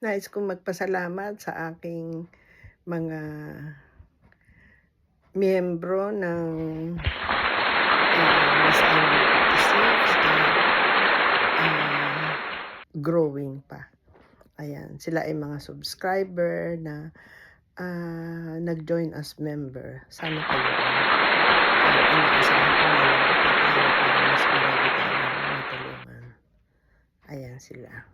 Nais kong magpasalamat sa aking mga miyembro ng, Miss Island 56 at, growing pa. Ayan, sila ay mga subscriber na, nag-join as member. Sana kayo rin at inaasahan ko na lago pa tayo para mas marami tayong matulungan. Ayan sila.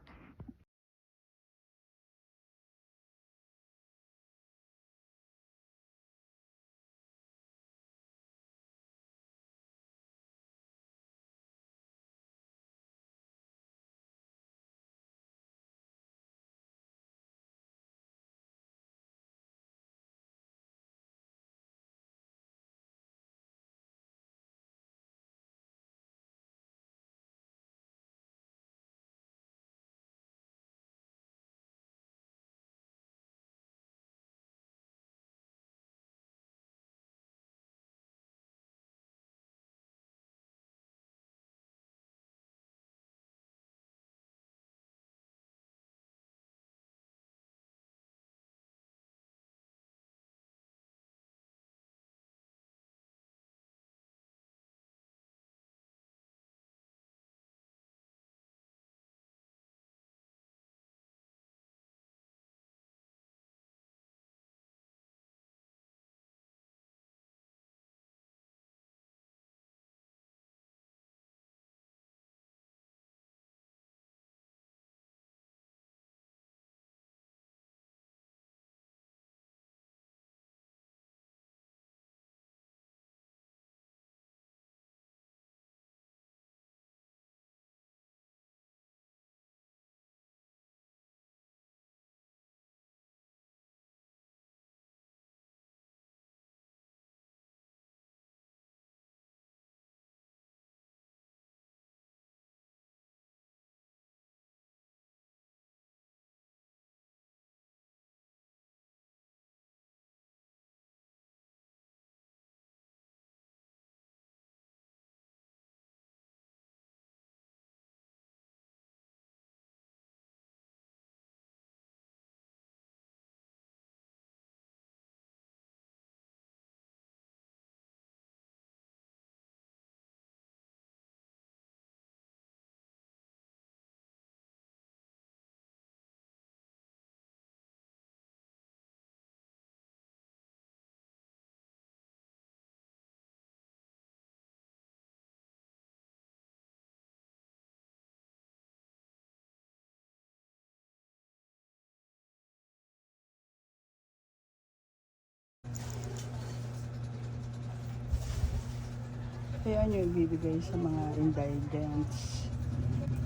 Kaya nyo ibibigay sa mga indigents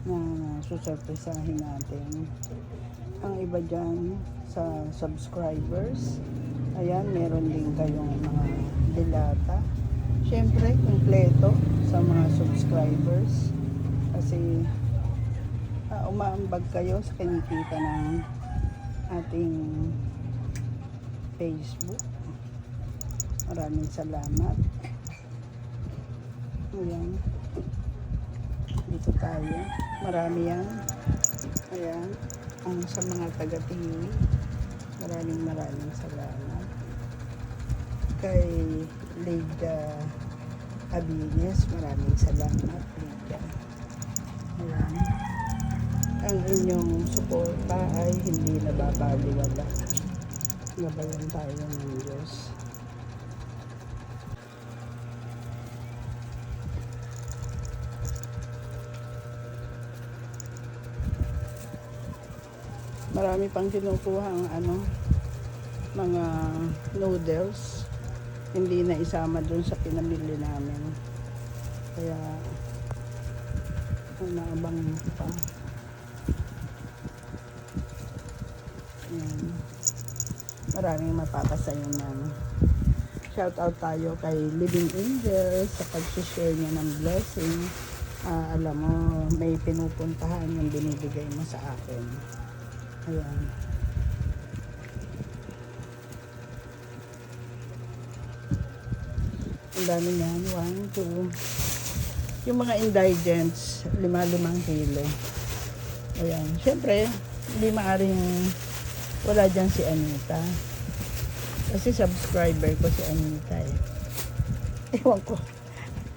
na susurpresahin natin. Ang iba dyan sa subscribers, ayan, meron din kayong mga dilata. Siyempre, kumpleto sa mga subscribers kasi umaambag kayo sa kinikita ng ating Facebook. Maraming salamat. Ayan. Dito tayo. Marami yan. Ayan. Ang sa mga taga-TV. Maraming salamat. Kay Lydia Abines. Maraming salamat, Lydia. Ayan. Ang inyong suporta ay hindi nababaliwala. Gabayan tayo ng Diyos. Marami pang kinukuha ang mga noodles, hindi na isama dun sa pinamili namin, kaya naabang pa. Yan. Maraming mapapasayo ng shout out tayo kay Living Angel sa pag-share niya ng blessing. Alam mo, may pinupuntahan yung binibigay mo sa akin. Ayan. Ang dami niyan. 1, 2. Yung mga indigents, 5 kilo. Ayan. Siyempre, Hindi maaring wala dyan si Anita. Kasi subscriber ko si Anita eh. Ewan ko.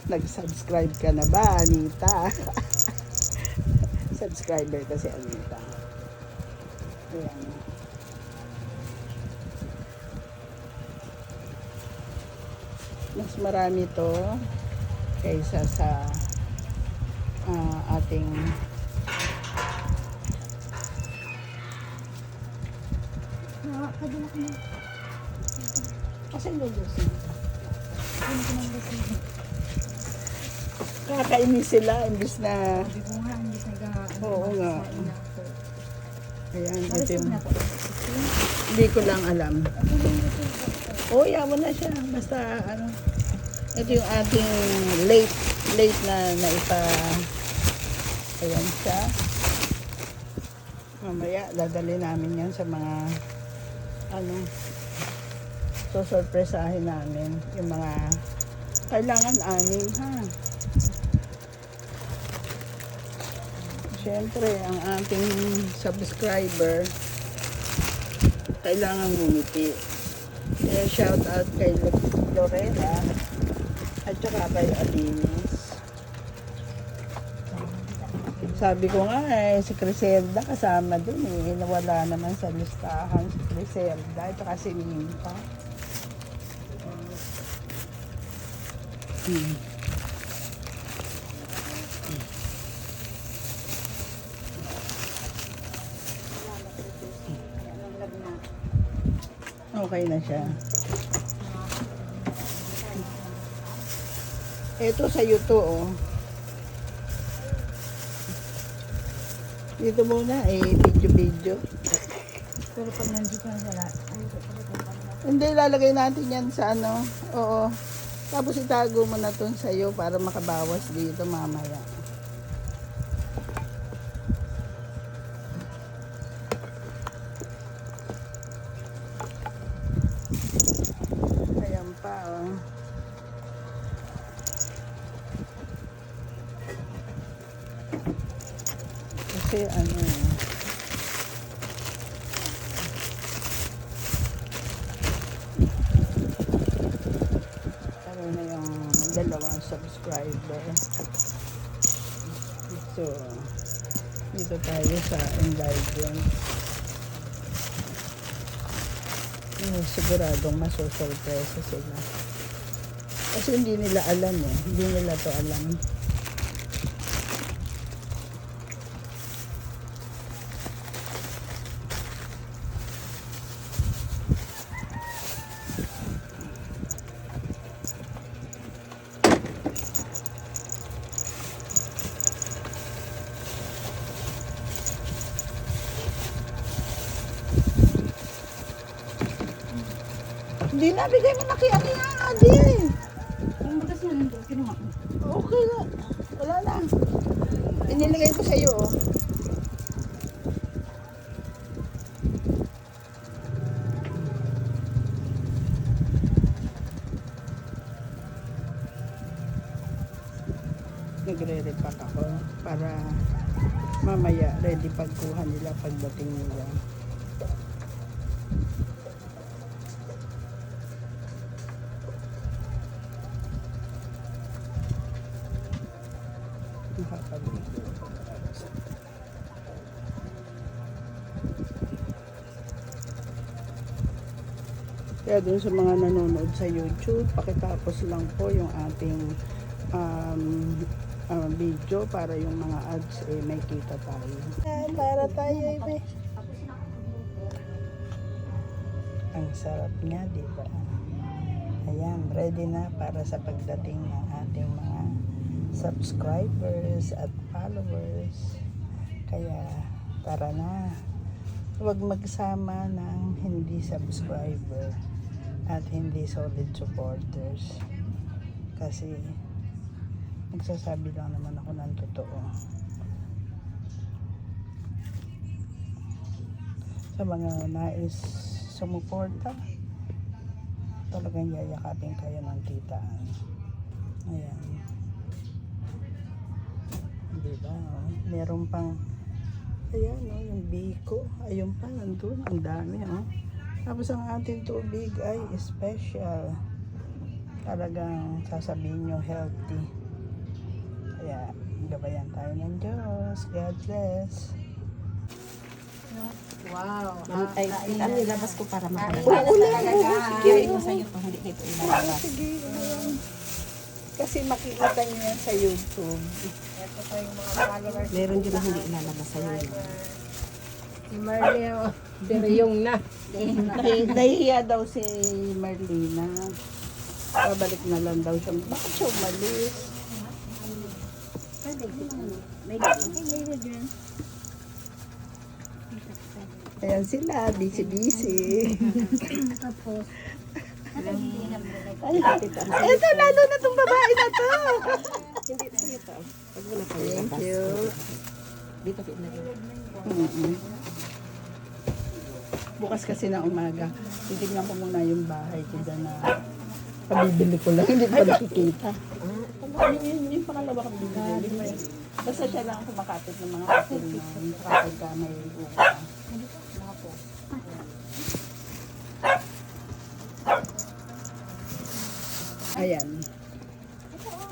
Nag-subscribe ka na ba, Anita? Subscriber ko si Anita. Ayan. Mas marami to kaysa sa ating Nakakadala ko na. kasi lulusin. Hindi ko nang gusto. Kakainis sila imbis na Sabi ko nga, hindi nag Oo nga. ayan, ito Marasin yung, na po. hindi ko lang alam. Yaman na siya. Basta ano, ito yung ating late na naipa, ayan siya. Mamaya, dadali namin yan sa mga, ano, susurpresahin namin. Yung mga, kailangan anim, ha? Siyempre, ang ating subscriber, kailangan ngumiti. Kaya shout out kay Lorena at saka kay Alinis. Sabi ko nga si Criselda kasama dun eh. Nawala naman sa listahan si Criselda at saka si Minta. Okay na siya. Ito sa to, oh. Dito muna, video. Pero pag nandito na wala, ayoko pala. Hindi, lalagay natin yan sa ano. Oo. Tapos itago mo na to sa'yo para makabawas dito mamaya. Ayan pa, oh. Kasi ano, ano na yung dalawang subscriber. So, dito tayo sa Enlighten. Siguradong masusurpresa sila. Kasi hindi nila alam eh. Hindi nila to alam. Hindi na, bigay mo na kay Adi. Ang bagas na nandun, kinuha ko. Okay na. Wala na. Inilagay ko sa iyo, oh. Nagre-repack ako para mamaya ready pagkuha nila pagdating nila. Kaya dun sa mga nanonood sa YouTube, pakitapos lang po yung ating video para yung mga ads may kita tayo. Para tayo ang sarap nga, di ba? Ayan, ready na para sa pagdating ng ating mga subscribers at followers. Kaya tara na. Huwag magsama ng hindi subscriber at hindi solid supporters. Kasi nagsasabi lang naman ako ng totoo. Sa mga nais sumuporta, talagang yayakapin kayo ng titaan. Ayan. Diba? Oh? Meron pang Ayan, oh, yung biko. Ayun pa, nandun. Ang dami, oh. Tapos ang ating tubig ay special. Talagang sasabihin nyo healthy. Kaya, gabayan tayo ng Diyos. God bless. Wow. Ay, nilabas ko para makalala. Sige ko sa'yo kung hindi dito ilalabas. Sige, ayan. Kasi makikita nyo yan sa YouTube. Ito pa yung mga followers. Meron din na hindi ilalabas sa'yo. Si Marleo. Pero yung na. Nahihiya daw si Marlena. Babalik na lang daw siya. Bakit siya umalis? Ayan sila, busy-busy. Tapos, Ay, eto, lalo na tong babae na to. Hindi sa'yo to. Pag mo na Thank you. Dito ko ilagay. Bukas kasi na umaga, titignan ko muna yung bahay ko dyan na pabibili ko lang, hindi pa nakikita. Yung pangalawa kang bibili. Basta siya lang kumakapit ng mga kapil na kapag ka may upa. Ayan.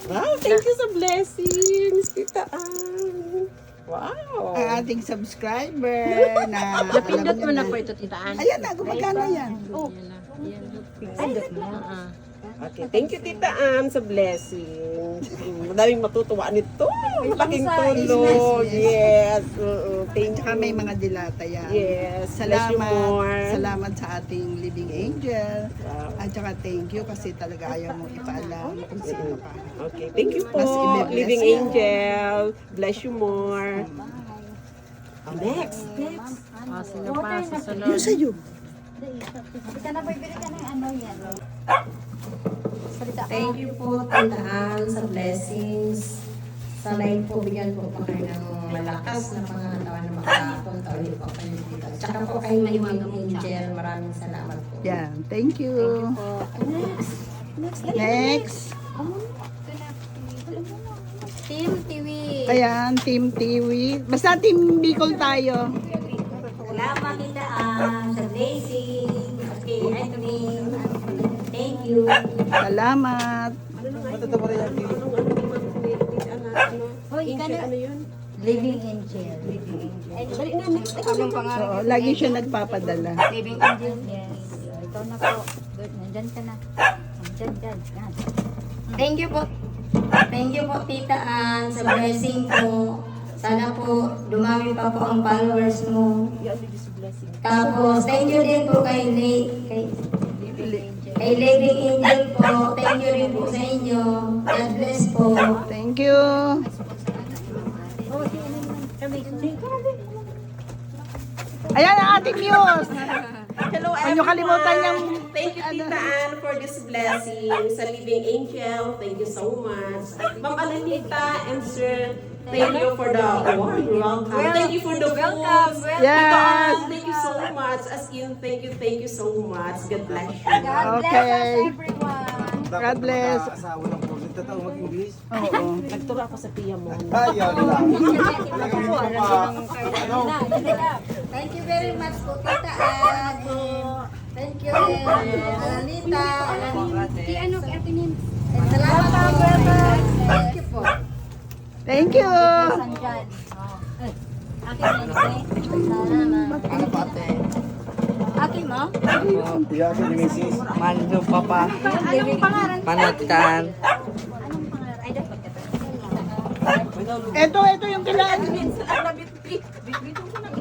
Wow, thank you sa blessings, Tita Ann. Wow. Ang ating subscriber na napindot mo na alam niyo po ito, titaan. Ayan na, gumagana yan. Oh. Pindot mo. Okay, thank you Tita Ann sa blessings. Madaming matutuwa nito. Laking tulong. Yes. Thank Tsaka you. may mga dilata yan. Yes. Bless you Salamat. more. Salamat sa ating living angel. Wow. At saka thank you kasi talaga ayaw mo ipaalam kung sino ka. Okay, thank you po. Mas i-bless Living you. Angel. Bless you more. Next. Sino pa sa sunod? Yung sa'yo. Ika na, bibili ka ng ano yan. Salita ka. Thank you po, Tita Ann, sa blessings. Sana'y po bigyan po pa kayo ng malakas na pangangatawan na makapunta ulit po kayo dito. Tsaka po kayo Living Angel. Maraming salamat po. Yan. Thank you. Next. Team TV. Ayan, Team Tiwi. Basta Team Bicol tayo. Salamat, Tita Ann, sa blessings. Okay, Anthony. Thank you. Salamat. Hoy, ika na. Ano yun? Living Angel. Anong pangalan? Oo, lagi siya nagpapadala. Living Angel. Yes. Ikaw na po. Good. Nandyan ka na. Nandyan. Yan. Thank you po. Thank you po, Tita Ann, sa blessing po. Sana po dumami pa po ang followers mo. Tapos, thank you din po kay Living Angel po. Thank you rin po sa inyo. God bless po. Thank you. Ayan ang ating news. Hello Huwag everyone. niyo kalimutan yung Thank you Tita Ann for this blessing sa Living Angel. Thank you so much. Ma'am Alanita and Sir, thank you for the award. You're welcome. Thank you for the food. Tita Yes. Ann, thank you so much. As in, thank you so much. God bless you. God bless Okay. us, everyone. God bless. Asawa ng po. Totoo mag-English? Oo. Nagturo ako sa Piamon. Ayun lang. Thank you very much po, Tita Ann. Thank you, Alanita. Si ano, kay Ate Nim? Salamat po, brother. Thank you po. Thank you. Sandyan. Akin mo, Salamat. Ano pa ate? Akin mo? Iya ako ni Mrs. Mando Papa, Anong pangalan? Panatkan. Anong pangalan? Ay, dapat ka pa. Ito yung kailangan.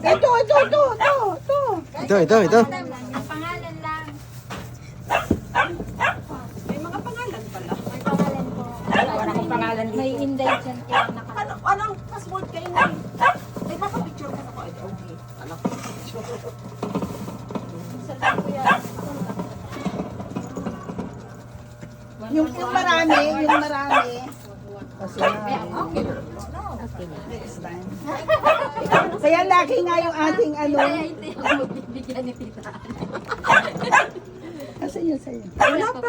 Ito. Ito. Yung pangalan lang. May mga pangalan pala. May pangalan po. Wala akong pangalan dito. May inday dyan kaya naka... Anong password kayo na? Ay, makapicture ka na ko. Okay. Alam ko. Yung marami. Kasi next time. Kaya laki nga yung ating ano. Kaya hindi ako magbibigyan ni Tita. Kasi yun sa'yo. Wala pa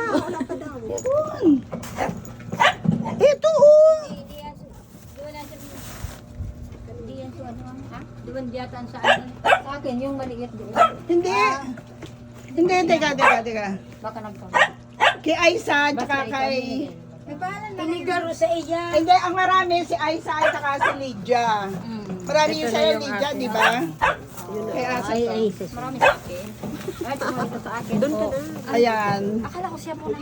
daw. Ito oh. Hindi yan. Doon na siya. Hindi yan Doon diyatan sa akin. Sa akin, yung maliit doon. Hindi. Hindi, teka. Baka nagkaroon. Kay Aisa, tsaka kay... Pinigaro sa iya. Hindi, ang marami si Aisa at saka si Lydia. Marami yung sa'yo, Lydia, di ba? Kay Asa to. Marami sa akin. Ay, tumulong sa akin. Doon ka na. Ayan. Akala ko siya po na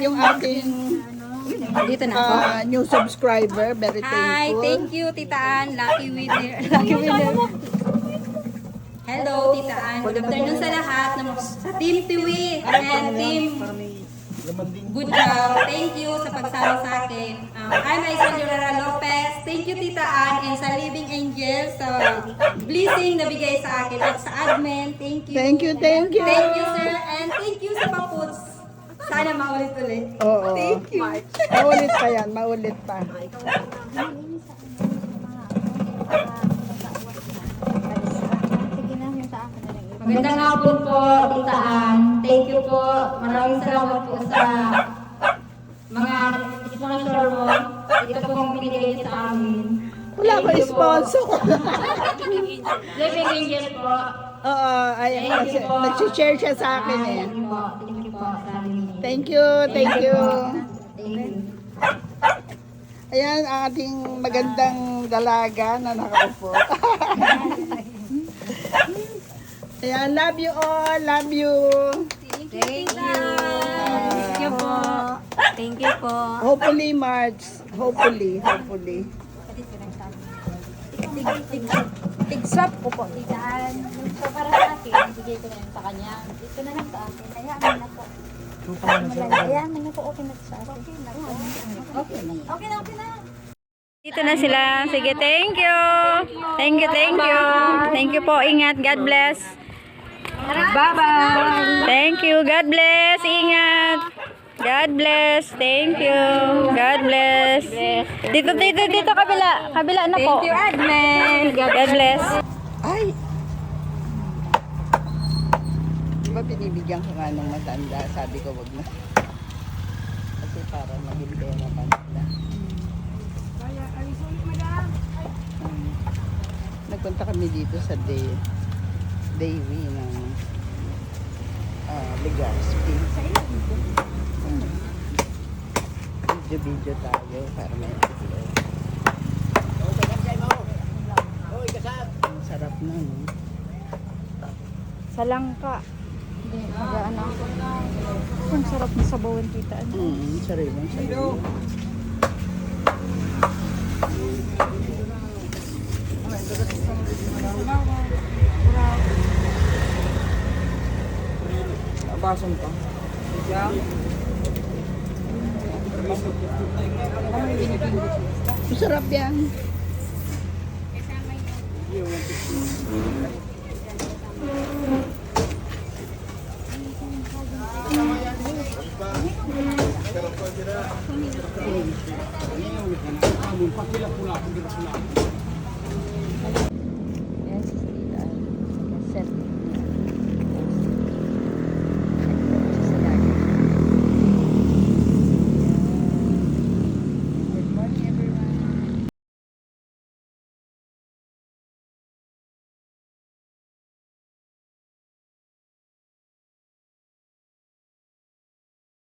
Yung ating Dito na new subscriber, very Hi, thankful. thank you, Tita Ann. Lucky winner. Lucky winner. Hello, Tita Ann. Good afternoon sa lahat. Sa Team Tiwi and Team Good Job. Thank you sa pagsama sa akin. I'm Isadora Lopez. Thank you, Tita Ann, and sa Living Angel sa blessing na bigay sa akin. At sa admin, thank you. Thank you. Thank you, sir. And thank you sa Paputs. Sana maulit-ulit. Oo. Thank you. Maulit pa yan, maulit pa. Sige na, yung sa akin na lang. Magandang hapon po, Tita Ann. Thank you po. Maraming salamat po sa mga sponsor mo. Ito pong binigay niyo sa amin. Wala ko sponsor. Living Angel po. Oo, ay, Thank you po. nag-share siya sa akin eh. Thank you po. Thank you po sa amin. Thank you. Thank you. Ayan, ang ating magandang dalaga na nakaupo. Ayan, love you all. Love you. Thank you. Thank you po. Thank you po. Hopefully, March. Hopefully. Tig-swap ko po. Tigaan. So, para sa akin, bigay ko na yun sa kanya. Dito na lang sa akin. Hayaan mo na po. Hayaan mo na po. Okay na sa akin. Okay na. Dito na sila. Sige, thank you. Thank you. Thank you po. Ingat. God bless. Bye-bye. Thank you. God bless. Ingat. God bless. Thank you. God bless. Dito kabila. Kabila na po. Thank you, admin. God bless. Ay! Di ba pinibigyan ko nga ng matanda? Sabi ko, wag na. Kasi para maging pera pa nila. Nagpunta kami dito sa Davie ng Legazpi. Video tayo para may idea. Ang sarap na, no? Sa langka. Hindi, mag-ano. Ang sarap na sabawan, tita. Sariwan. Abasan pa. Masarap yan. Yes, tita. Set.